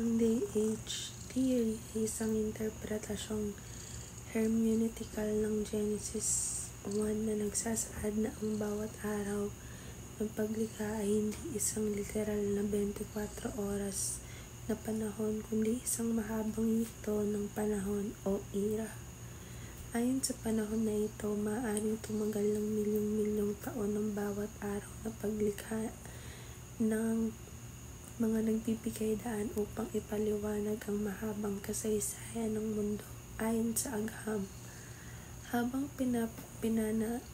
Ang DH theory ay isang interpretasyong hermeneutical ng Genesis 1 na nagsasaad na ang bawat araw ng paglikha ay hindi isang literal na 24 oras na panahon kundi isang mahabang yugto ng panahon o era. Ayon sa panahon na ito, maaaring tumagal ng milyong-milyong taon ng bawat araw na paglikha ng mga nagbibigay daan upang ipaliwanag ang mahabang kasaysayan ng mundo. Ayon sa agham, habang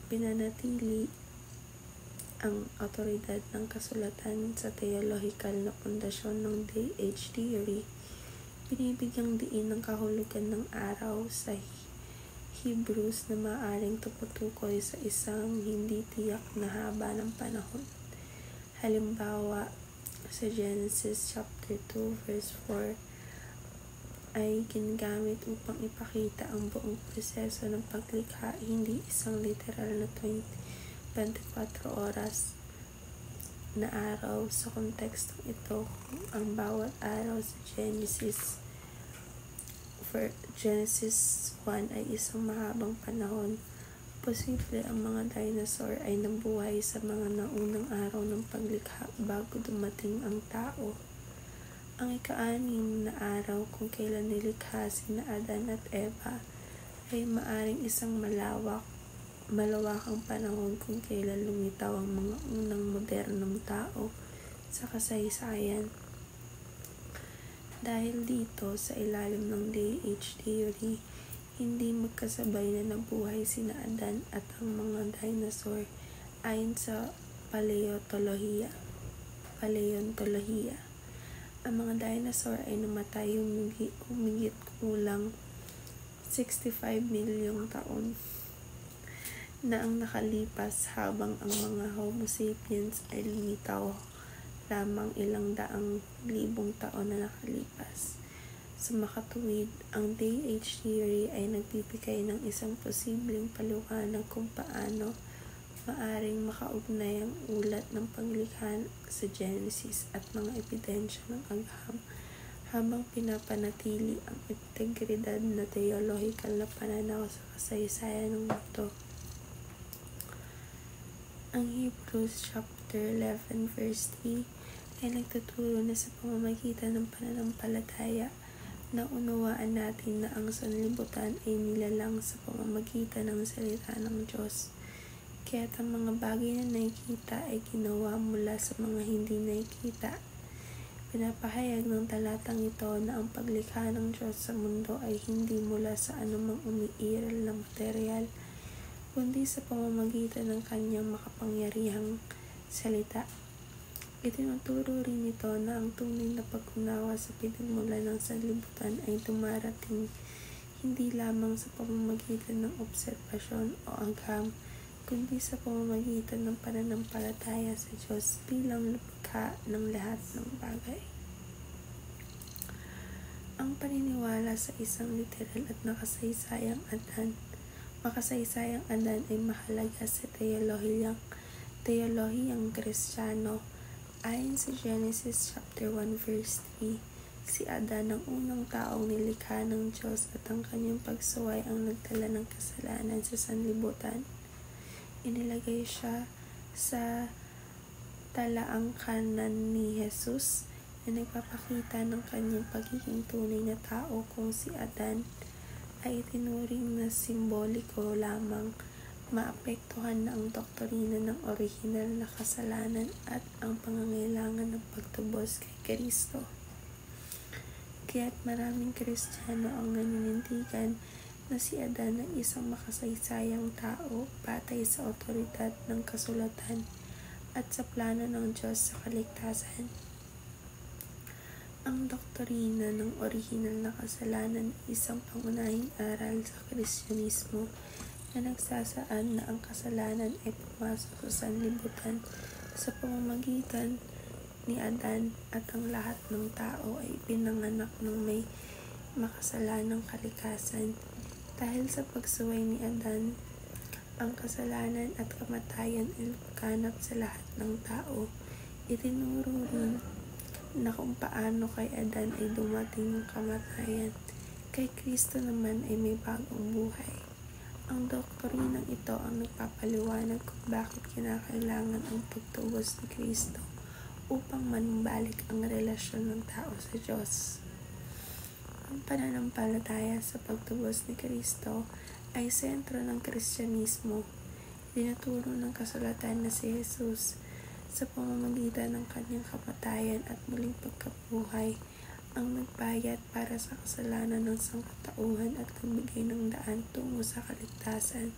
pinanatili ang awtoridad ng kasulatan sa teolohikal na pundasyon ng DH theory, binibigyang diin ng kahulugan ng araw sa Hebrews na maaaring tumutukoy sa isang hindi tiyak na haba ng panahon. Halimbawa, sa Genesis chapter 2 verse 4 ay ginagamit upang ipakita ang buong proseso ng paglikha, hindi isang literal na 24 oras na araw. Sa kontekstong ito, kung ang bawat araw sa Genesis 1 ay isang mahabang panahon, posible ang mga dinosaur ay nabuhay sa mga naunang araw ng paglikha bago dumating ang tao. Ang ika-6 na araw kung kailan nilikha sina Adan at Eva ay maaring isang malawakang panahon kung kailan lumitaw ang mga unang modernong tao sa kasaysayan. Dahil dito, sa ilalim ng DH theory, hindi magkasabay na nabuhay sina Adan at ang mga dinosaur. Ayon sa paleontolohiya, ang mga dinosaur ay namatay humigit kulang 65 milyong taon na ang nakalipas, habang ang mga Homo sapiens ay lumitaw lamang ilang daang libong taon na nakalipas. Sa makatuwid, ang DH theory ay nagbibigay ng isang posibleng paliwanag kung paano maaring makaugnay ang ulat ng paglikha sa Genesis at mga ebidensya ng agham habang pinapanatili ang integridad na teolohikal na pananaw sa kasaysayan ng mundo. Ang Hebrews chapter 11 verse 3 ay nagtuturo na sa pamamagitan ng pananampalataya na unawaan natin na ang sanlibutan ay nilalang sa pamamagitan ng salita ng Diyos. Kaya't ang mga bagay na nakikita ay ginawa mula sa mga hindi nakikita. Pinapahayag ng talatang ito na ang paglikha ng Diyos sa mundo ay hindi mula sa anumang umiiral na materyal, kundi sa pamamagitan ng kanyang makapangyarihang salita. Itinuturo rin ito na ang tunay na pag-unawa sa pinagmulan ng sanlibutan ay dumarating hindi lamang sa pamamagitan ng obserbasyon o agham, kundi sa pamamagitan ng pananampalataya sa Diyos bilang lumikha ng lahat ng bagay. Ang paniniwala sa isang literal at makasaysayang Adan ay mahalaga sa teolohiyang Kristiyano. Ayon sa Genesis chapter 1 verse 3, si Adan ang unang taong nilikha ng Diyos at ang kanyang pagsuway ang nagdala ng kasalanan sa sanlibutan. Inilagay siya sa talaangkanan ni Jesus na nagpapakita ng kanyang pagiging tunay na tao. Kung si Adan ay itinuring na simboliko lamang, maapektuhan na ang doktrina ng orihinal na kasalanan at ang pangangailangan ng pagtubos kay Kristo. Kaya't maraming Kristiyano ang naninindigan na si Adan ay isang makasaysayang tao batay sa awtoridad ng kasulatan at sa plano ng Diyos sa kaligtasan. Ang doktrina ng orihinal na kasalanan ay isang pangunahing aral sa Kristyanismo na nagsasaad na ang kasalanan ay pumasok sa sanlibutan sa pamamagitan ni Adan at ang lahat ng tao ay pinanganak ng may makasalanang kalikasan. Dahil sa pagsuway ni Adan, ang kasalanan at kamatayan ay lumaganap sa lahat ng tao. Itinuro rin na kung paano kay Adan ay dumating ang kamatayan, kay Kristo naman ay may bagong buhay. Ang doktrinang ito ang nagpapaliwanag kung bakit kinakailangan ang pagtubos ni Kristo upang manumbalik ang relasyon ng tao sa Diyos. Ang pananampalataya sa pagtubos ni Kristo ay sentro ng Kristyanismo. Dinaturo ng kasulatan na si Jesus sa pamamagitan ng kanyang kamatayan at muling pagkabuhay ang nagbayad para sa kasalanan ng sangkatauhan at nagbigay ng daan tungo sa kaligtasan.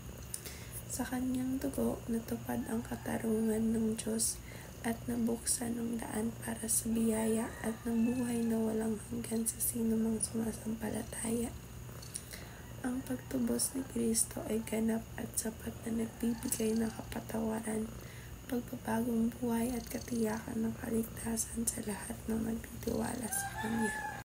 Sa kanyang dugo, natupad ang katarungan ng Diyos at nabuksan ang daan para sa biyaya at ng buhay na walang hanggan sa sinumang sumasampalataya. Ang pagtubos ni Kristo ay ganap at sapat na nagbibigay ng kapatawaran, pagbabagong buhay at katiyakan ng kaligtasan sa lahat ng nagtitiwala sa Kanya.